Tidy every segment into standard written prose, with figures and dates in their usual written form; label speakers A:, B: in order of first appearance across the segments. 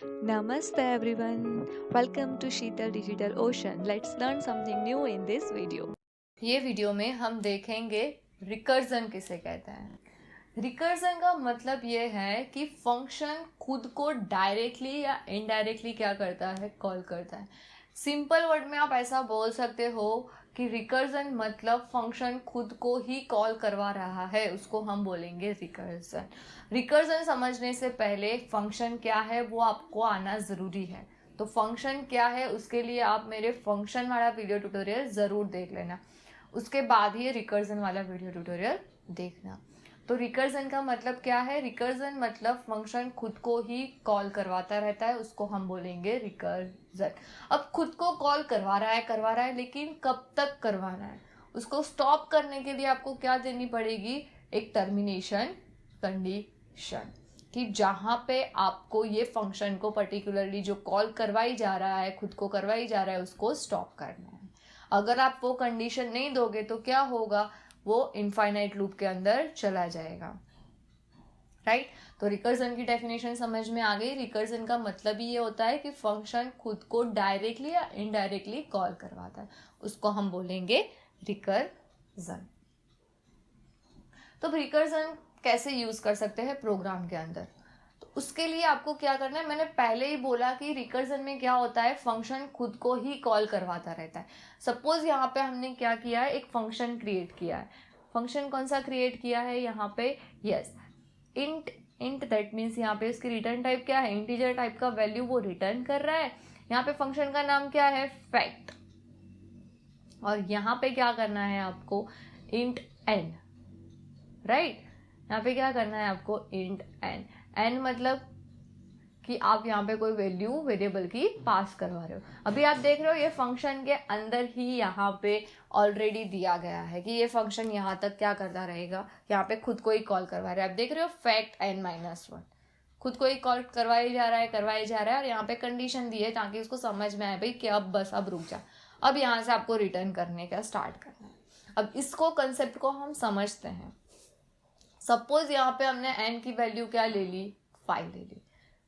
A: Namaste everyone. Welcome to Sheetal Digital Ocean. Let's learn something new in this video.
B: ये video में हम देखेंगे recursion किसे कहते हैं। रिकर्जन का मतलब ये है कि फंक्शन खुद को डायरेक्टली या इनडायरेक्टली क्या करता है, कॉल करता है। सिंपल वर्ड में आप ऐसा बोल सकते हो कि रिकर्जन मतलब फंक्शन खुद को ही कॉल करवा रहा है, उसको हम बोलेंगे रिकर्जन। रिकर्जन समझने से पहले फंक्शन क्या है वो आपको आना ज़रूरी है। तो फंक्शन क्या है उसके लिए आप मेरे फंक्शन वाला वीडियो ट्यूटोरियल ज़रूर देख लेना, उसके बाद ही रिकर्जन वाला वीडियो ट्यूटोरियल देखना। तो रिकर्जन का मतलब क्या है? रिकर्जन मतलब फंक्शन खुद को ही कॉल करवाता रहता है, उसको हम बोलेंगे रिकर्जन। अब खुद को कॉल करवा रहा है लेकिन कब तक करवाना है? उसको स्टॉप करने के लिए आपको क्या देनी पड़ेगी? एक टर्मिनेशन कंडीशन, कि जहाँ पे आपको ये फंक्शन को पर्टिकुलरली जो कॉल करवाई जा रहा है, खुद को करवाई जा रहा है, उसको स्टॉप करना है। अगर आप वो कंडीशन नहीं दोगे तो क्या होगा? वो इनफाइनाइट लूप के अंदर चला जाएगा, राइट। तो रिकर्जन की डेफिनेशन समझ में आ गई। रिकर्जन का मतलब ही ये होता है कि फंक्शन खुद को डायरेक्टली या इनडायरेक्टली कॉल करवाता है, उसको हम बोलेंगे रिकर्जन। तो रिकर्जन कैसे यूज कर सकते हैं प्रोग्राम के अंदर? तो उसके लिए आपको क्या करना है, मैंने पहले ही बोला कि रिकर्जन में क्या होता है, फंक्शन खुद को ही कॉल करवाता रहता है। सपोज यहाँ पे हमने क्या किया है, एक फंक्शन क्रिएट किया है। फंक्शन कौन सा क्रिएट किया है यहाँ पे? Yes, int. Int that means यहाँ पे उसकी रिटर्न टाइप क्या है? इंटीजर टाइप का वैल्यू वो रिटर्न कर रहा है। यहाँ पे फंक्शन का नाम क्या है? फैक्ट। और यहाँ पे क्या करना है आपको? Int n, right. यहाँ पे क्या करना है आपको? Int N. एन मतलब कि आप यहाँ पे कोई वैल्यू वेरिएबल की पास करवा रहे हो। अभी आप देख रहे हो ये फंक्शन के अंदर ही यहाँ पे ऑलरेडी दिया गया है कि ये फंक्शन यहाँ तक क्या करता रहेगा, यहाँ पे खुद को ही कॉल करवा रहा है। आप देख रहे हो फैक्ट n-1, खुद को ही कॉल करवाया जा रहा है और यहाँ पे कंडीशन दी है ताकि उसको समझ में आए भाई कि अब बस अब रुक जा, अब यहाँ से आपको रिटर्न करने का स्टार्ट करना है। अब इसको कंसेप्ट को हम समझते हैं। सपोज यहाँ पे हमने n की वैल्यू क्या ले ली? 5 ले ली।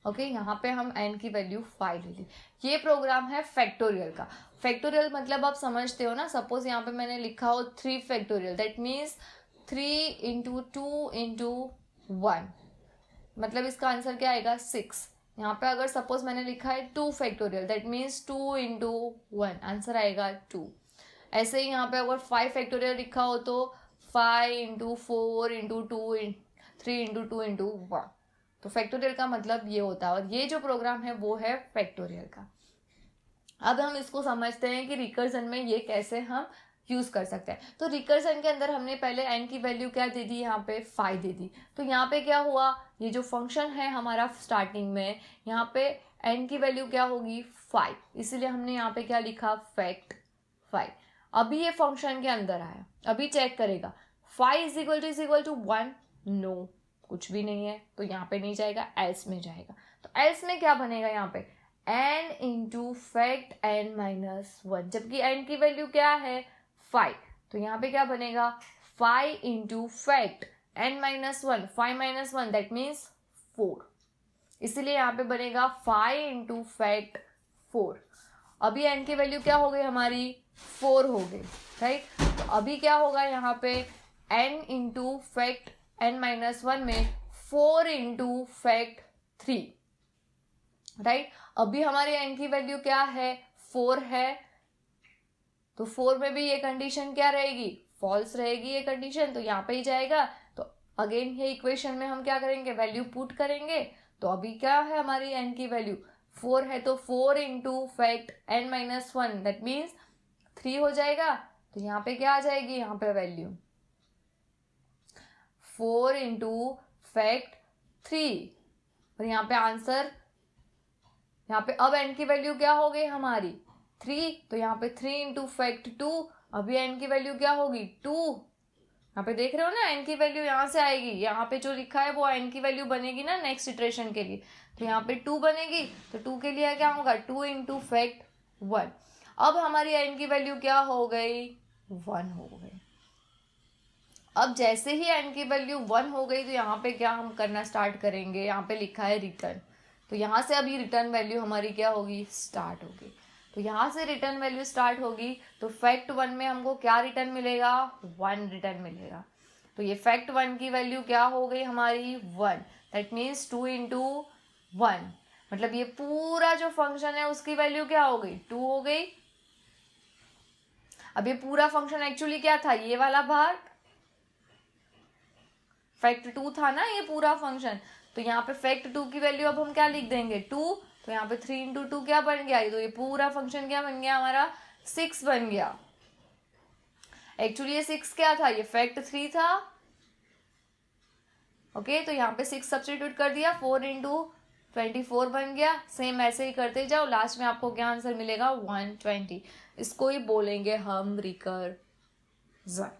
B: ओके, यहाँ पे हम n की वैल्यू 5 ले ली। ये प्रोग्राम है फैक्टोरियल का। फैक्टोरियल मतलब आप समझते हो ना। सपोज यहाँ पे मैंने लिखा हो 3 factorial, that means 3 into 2 into 1, मतलब इसका आंसर क्या आएगा? 6। यहाँ पे अगर सपोज मैंने लिखा है 2 factorial, that means 2 into 1, answer आएगा 2। ऐसे ही यहाँ पे अगर 5 फैक्टोरियल लिखा हो तो 5 इंटू 4 इंटू 2 3 इंटू 2 इंटू 1। तो फैक्टोरियल का मतलब ये होता है, और ये जो प्रोग्राम है वो है फैक्टोरियल का। अब हम इसको समझते हैं कि रिकर्जन में ये कैसे हम यूज कर सकते हैं। तो रिकर्जन के अंदर हमने पहले n की वैल्यू क्या दे दी? यहाँ पे 5 दे दी। तो यहाँ पे क्या हुआ, ये जो फंक्शन है हमारा स्टार्टिंग में, यहाँ पे n की वैल्यू क्या होगी? 5, इसीलिए हमने यहाँ पे क्या लिखा? फैक्ट 5। अभी ये फंक्शन के अंदर आया, अभी चेक करेगा 5 इज इक्वल टू 1, नो, कुछ भी नहीं है, तो यहाँ पे नहीं जाएगा, एल्स में जाएगा। तो एल्स में क्या बनेगा? यहाँ पे n इंटू फैक्ट n-1, जबकि n की वैल्यू क्या है? 5। तो यहाँ पे क्या बनेगा? 5 into fact n-1, 5-1 that means 4, इसीलिए यहाँ पे बनेगा 5 इंटू फैक्ट 4। अभी n की वैल्यू क्या हो गई हमारी? 4 हो गई, राइट। तो अभी क्या होगा यहाँ पे? n इंटू फैक्ट n-1 में 4 इंटू फैक्ट 3, राइट। अभी हमारी n की वैल्यू क्या है? 4 है। तो 4 में भी ये कंडीशन क्या रहेगी? फॉल्स रहेगी ये कंडीशन, तो यहाँ पे ही जाएगा। तो अगेन ये इक्वेशन में हम क्या करेंगे? वैल्यू पुट करेंगे। तो अभी क्या है हमारी n की वैल्यू? 4 है, तो 4 into fact n-1 that means 3 हो जाएगा। तो यहाँ पे क्या आ जाएगी? यहाँ पे वैल्यू 4 इंटू फैक्ट 3, और यहाँ पे आंसर, यहाँ पे अब n की वैल्यू क्या हो गई हमारी? 3। तो यहाँ पे 3 इंटू फैक्ट 2, अभी n की वैल्यू क्या होगी? 2। यहाँ पे देख रहे हो ना, n की वैल्यू यहाँ से आएगी, यहाँ पे जो लिखा है वो n की वैल्यू बनेगी ना नेक्स्ट इटरेशन के लिए, तो यहाँ पे 2 बनेगी। तो 2 के लिए क्या होगा? 2 इंटू फैक्ट 1। अब हमारी n की वैल्यू क्या हो गई? 1 हो गई। अब जैसे ही n की वैल्यू 1 हो गई तो यहाँ पे क्या हम करना स्टार्ट करेंगे? यहाँ पे लिखा है रिटर्न, तो यहाँ से अभी रिटर्न वैल्यू हमारी क्या होगी, स्टार्ट होगी। तो यहाँ से रिटर्न वैल्यू स्टार्ट होगी तो फैक्ट 1 में हमको क्या रिटर्न मिलेगा, 1 रिटर्न मिलेगा। तो ये फैक्ट 1 की वैल्यू क्या हो गई हमारी, 1। दैट मीन्स 2 इंटू 1, मतलब ये पूरा जो फंक्शन है उसकी वैल्यू क्या हो गई, 2 हो गई। अब ये पूरा फंक्शन एक्चुअली क्या था, ये वाला भाग फैक्ट 2 था ना ये पूरा फंक्शन। तो यहाँ पे फैक्ट 2 की वैल्यू अब हम क्या लिख देंगे, 2। तो यहाँ पे 3 इंटू 2 क्या बन गया, तो ये पूरा फंक्शन क्या बन गया हमारा, 6 बन गया। एक्चुअली ये 6 क्या था, ये फैक्ट 3 था। ओके, तो यहाँ पे 6 सब्स्टिट्यूट कर दिया, 4 इंटू 24 बन गया। सेम ऐसे ही करते जाओ, लास्ट में आपको क्या आंसर मिलेगा, 120। इसको ही बोलेंगे हम रिकर्जन,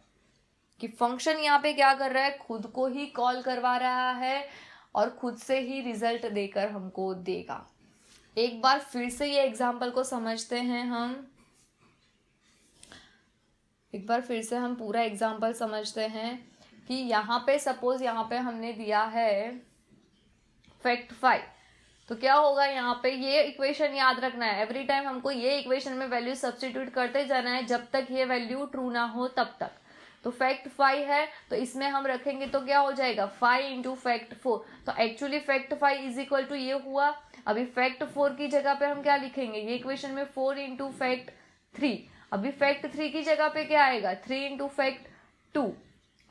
B: कि फंक्शन यहाँ पे क्या कर रहा है, खुद को ही कॉल करवा रहा है और खुद से ही रिजल्ट देकर हमको देगा। एक बार फिर से ये एग्जाम्पल को समझते हैं हम, एक बार फिर से हम पूरा एग्जाम्पल समझते हैं कि यहाँ पे सपोज यहाँ पे हमने दिया है फैक्ट 5। तो क्या होगा, यहाँ पे ये इक्वेशन याद रखना है, एवरी टाइम हमको ये इक्वेशन में वैल्यू सब्स्टिट्यूट करते जाना है जब तक ये वैल्यू ट्रू ना हो तब तक। तो फैक्ट 5 है तो इसमें हम रखेंगे तो क्या हो जाएगा, 5 इंटू फैक्ट 4। तो actually fact 5 is equal to ये हुआ। अभी फैक्ट 4 की जगह पे हम क्या लिखेंगे, ये इक्वेशन में 4 इंटू फैक्ट 3। अभी फैक्ट 3 की जगह पे क्या आएगा, 3 इंटू फैक्ट 2।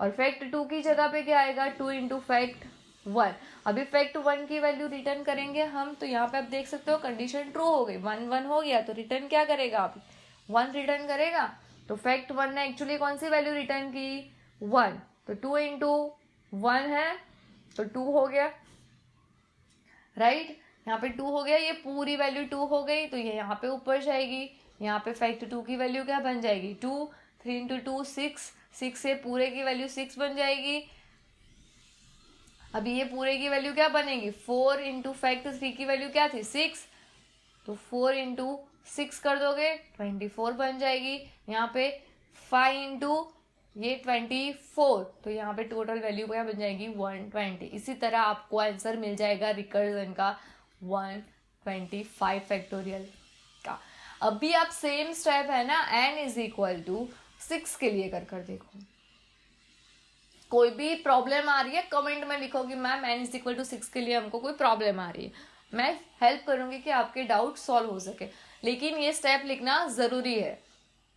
B: और फैक्ट 2 की जगह पे क्या आएगा, 2 इंटू फैक्ट 1। अभी फैक्ट 1 की वैल्यू रिटर्न करेंगे हम, तो यहाँ पे आप देख सकते हो कंडीशन ट्रू हो गई, 1 1 हो गया। तो रिटर्न क्या करेगा, अभी 1 रिटर्न करेगा। तो फैक्ट 1 ने एक्चुअली कौन सी वैल्यू रिटर्न की, 1। तो 2 इंटू 1 है तो 2 हो गया, राइट। यहाँ पे 2 हो गया, ये पूरी वैल्यू 2 हो गई तो ये यहाँ पे ऊपर जाएगी। यहाँ पे फैक्ट 2 की वैल्यू क्या बन जाएगी, 2। 3 इंटू 2 6, 6 से पूरे की वैल्यू 6 बन जाएगी। अभी ये पूरे की वैल्यू क्या बनेगी, 4 इंटू फैक्ट 3 की वैल्यू क्या थी, 6। तो 4 इंटू 6 कर दोगे 24 बन जाएगी। यहाँ पे 5 इंटू ये 24, तो यहाँ पे टोटल वैल्यू क्या बन जाएगी, 120। इसी तरह आपको आंसर मिल जाएगा रिकर्जन का 125 फैक्टोरियल का। अभी आप सेम स्टेप है ना n इज इक्वल टू 6 के लिए कर देखो। कोई भी प्रॉब्लम आ रही है कमेंट में लिखो कि ma'am n is equal to 6 के लिए हमको कोई प्रॉब्लम आ रही है, मैं हेल्प करूंगी कि आपके डाउट सॉल्व हो सके। लेकिन ये स्टेप लिखना जरूरी है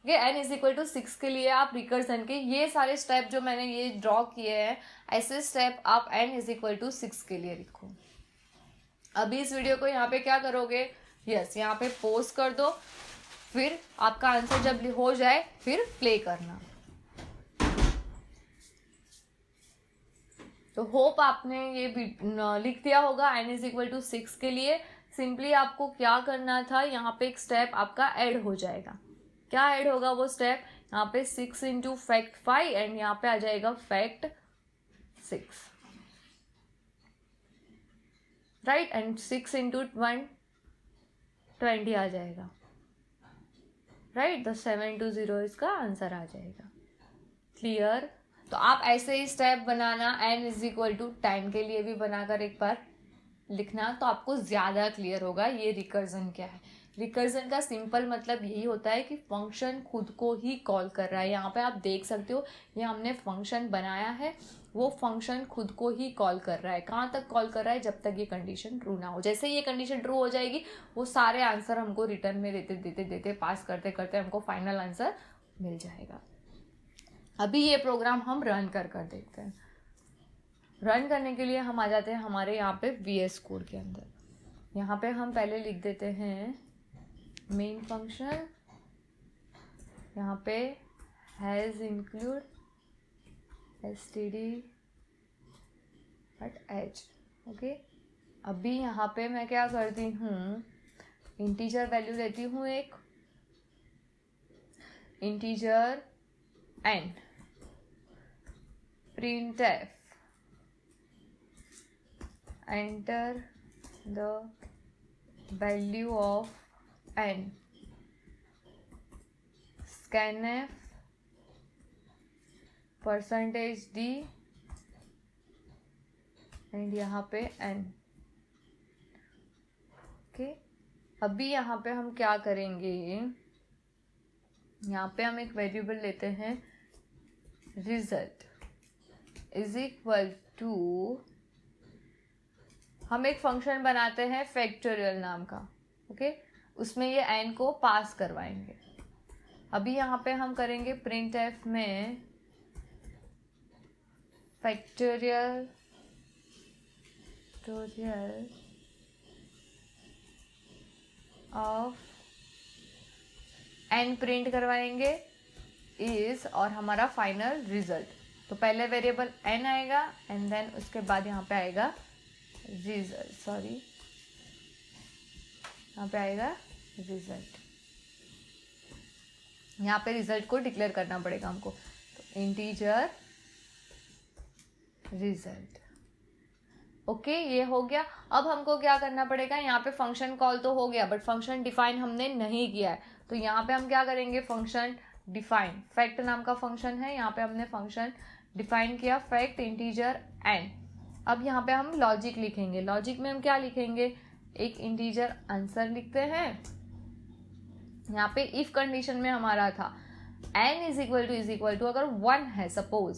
B: कि n इज इक्वल टू 6 के लिए आप रिकर्जन के ये सारे स्टेप जो मैंने ये ड्रॉ किए हैं, ऐसे स्टेप आप n इज इक्वल टू 6 के लिए लिखो। अभी इस वीडियो को यहाँ पे क्या करोगे, यस यहाँ पे पोस्ट कर दो, फिर आपका आंसर जब हो जाए फिर प्ले करना। तो होप आपने ये लिख दिया होगा n इज इक्वल टू 6 के लिए। सिंपली आपको क्या करना था, यहाँ पे एक स्टेप आपका ऐड हो जाएगा। क्या ऐड होगा वो स्टेप, यहाँ पे 6 इंटू फैक्ट 5 एंड यहाँ पे आ जाएगा फैक्ट 6, राइट। एंड 6 इंटू 1 20 आ जाएगा, राइट। तो 7 इंटू 0 इसका आंसर आ जाएगा। क्लियर। तो आप ऐसे ही स्टेप बनाना, n इज इक्वल टू 10 के लिए भी बनाकर एक बार लिखना, तो आपको ज़्यादा क्लियर होगा ये रिकर्जन क्या है। रिकर्जन का सिंपल मतलब यही होता है कि फंक्शन खुद को ही कॉल कर रहा है। यहाँ पे आप देख सकते हो ये हमने फंक्शन बनाया है, वो फंक्शन खुद को ही कॉल कर रहा है। कहाँ तक कॉल कर रहा है, जब तक ये कंडीशन ट्रू ना हो। जैसे ही ये कंडीशन ट्रू हो जाएगी वो सारे आंसर हमको रिटर्न में देते पास करते करते हमको फाइनल आंसर मिल जाएगा। अभी ये प्रोग्राम हम रन कर देखते हैं। रन करने के लिए हम आ जाते हैं हमारे यहाँ पे VS कोड के अंदर। यहाँ पे हम पहले लिख देते हैं मेन फंक्शन, यहाँ पे has include std h। Okay, अभी यहाँ पे मैं क्या करती हूँ, इंटीजर वैल्यू लेती हूँ, एक integer n, printf, enter the value of n, scanf %d and यहाँ पे n। ओके, अभी यहाँ पे हम क्या करेंगे, यहाँ पे हम एक वेरिएबल लेते हैं रिजल्ट इज इक्वल टू, हम एक फंक्शन बनाते हैं फैक्टोरियल नाम का, ओके, उसमें ये n को पास करवाएंगे। अभी यहाँ पे हम करेंगे प्रिंट एफ में फैक्टोरियल ऑफ n प्रिंट करवाएंगे इज और हमारा फाइनल रिजल्ट। तो पहले वेरिएबल n आएगा एंड देन उसके बाद यहाँ पे आएगा रिजल्ट, सॉरी यहाँ पे आएगा रिजल्ट। यहाँ पे रिजल्ट को डिक्लेयर करना पड़ेगा हमको, तो इंटीजर रिजल्ट। ओके, ये हो गया। अब हमको क्या करना पड़ेगा, यहाँ पे फंक्शन कॉल तो हो गया बट फंक्शन डिफाइन हमने नहीं किया है, तो यहाँ पे हम क्या करेंगे, फंक्शन डिफाइन, फैक्ट नाम का फंक्शन है, यहाँ पे हमने फंक्शन डिफाइन किया फैक्ट इंटीजर n। अब यहाँ पे हम लॉजिक लिखेंगे, लॉजिक में हम क्या लिखेंगे, एक इंटीजर आंसर लिखते हैं। यहाँ पे इफ कंडीशन में हमारा था n इज इक्वल टू अगर 1 है सपोज,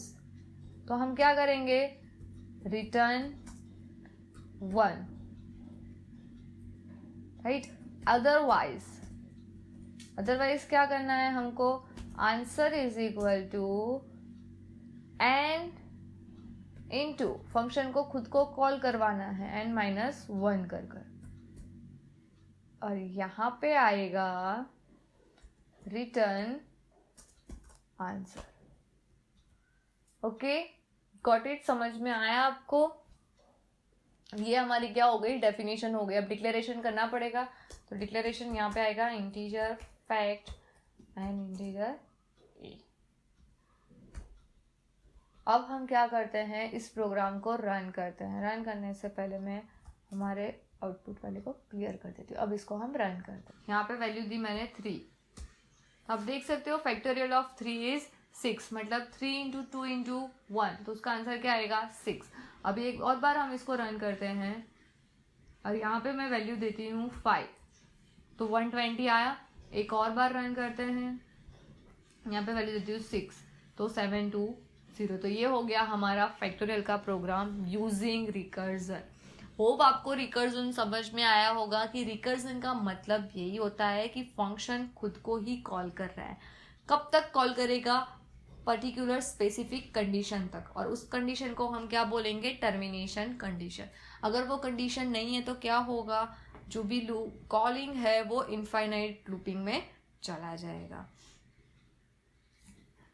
B: तो हम क्या करेंगे, रिटर्न 1, राइट। अदरवाइज क्या करना है हमको, answer is equal to n into function को खुद को कॉल करवाना है n-1 कर, और यहाँ पे आएगा return answer. Okay, got it, समझ में आया आपको। ये हमारी क्या हो गई, डेफिनेशन हो गई। अब डिक्लेरेशन करना पड़ेगा, तो डिक्लेरेशन यहाँ पे आएगा integer fact and integer a. अब हम क्या करते हैं, इस प्रोग्राम को रन करते हैं। रन करने से पहले मैं हमारे आउटपुट वाले को क्लियर कर देती हूँ। अब इसको हम रन करते हैं। यहाँ पे वैल्यू दी मैंने 3, अब देख सकते हो फैक्टोरियल ऑफ 3 इज 6, मतलब 3 इंटू 2 इंटू 1, तो उसका आंसर क्या आएगा 6। अभी एक और बार हम इसको रन करते हैं और यहाँ पे मैं वैल्यू देती हूँ 5, तो 120 आया। एक और बार रन करते हैं, यहाँ पे वैल्यू देती हूँ 6, तो 720। तो ये हो गया हमारा फैक्टोरियल का प्रोग्राम यूजिंग रिकर्जन। होप आपको रिकर्जन समझ में आया होगा कि रिकर्जन का मतलब यही होता है कि फंक्शन खुद को ही कॉल कर रहा है। कब तक कॉल करेगा, पर्टिकुलर स्पेसिफिक कंडीशन तक, और उस कंडीशन को हम क्या बोलेंगे, टर्मिनेशन कंडीशन। अगर वो कंडीशन नहीं है तो क्या होगा, जो भी लूप कॉलिंग है वो इनफाइनाइट लूपिंग में चला जाएगा।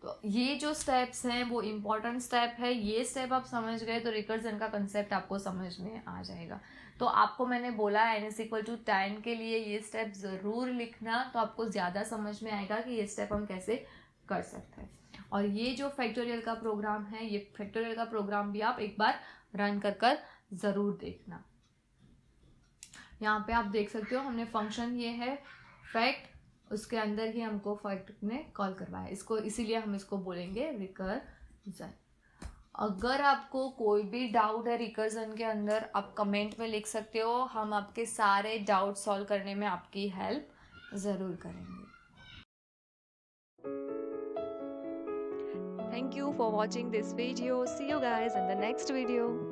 B: तो ये जो स्टेप्स हैं वो इम्पॉर्टेंट स्टेप है। ये स्टेप आप समझ गए तो रिकर्जन का कंसेप्ट आपको समझ में आ जाएगा। तो आपको मैंने बोला n=10 के लिए ये स्टेप ज़रूर लिखना, तो आपको ज़्यादा समझ में आएगा कि ये स्टेप हम कैसे कर सकते हैं। और ये जो फैक्टोरियल का प्रोग्राम है, ये फैक्टोरियल का प्रोग्राम भी आप एक बार रन कर ज़रूर देखना। यहाँ पे आप देख सकते हो हमने फंक्शन ये है फैक्ट, उसके अंदर ही हमको फैक्ट ने कॉल करवाया, इसको इसीलिए हम इसको बोलेंगे रिकर्जन। अगर आपको कोई भी डाउट है रिकर्जन के अंदर, आप कमेंट में लिख सकते हो, हम आपके सारे डाउट सॉल्व करने में आपकी हेल्प ज़रूर करेंगे।
A: Thank you for watching this video. See you guys in the next video.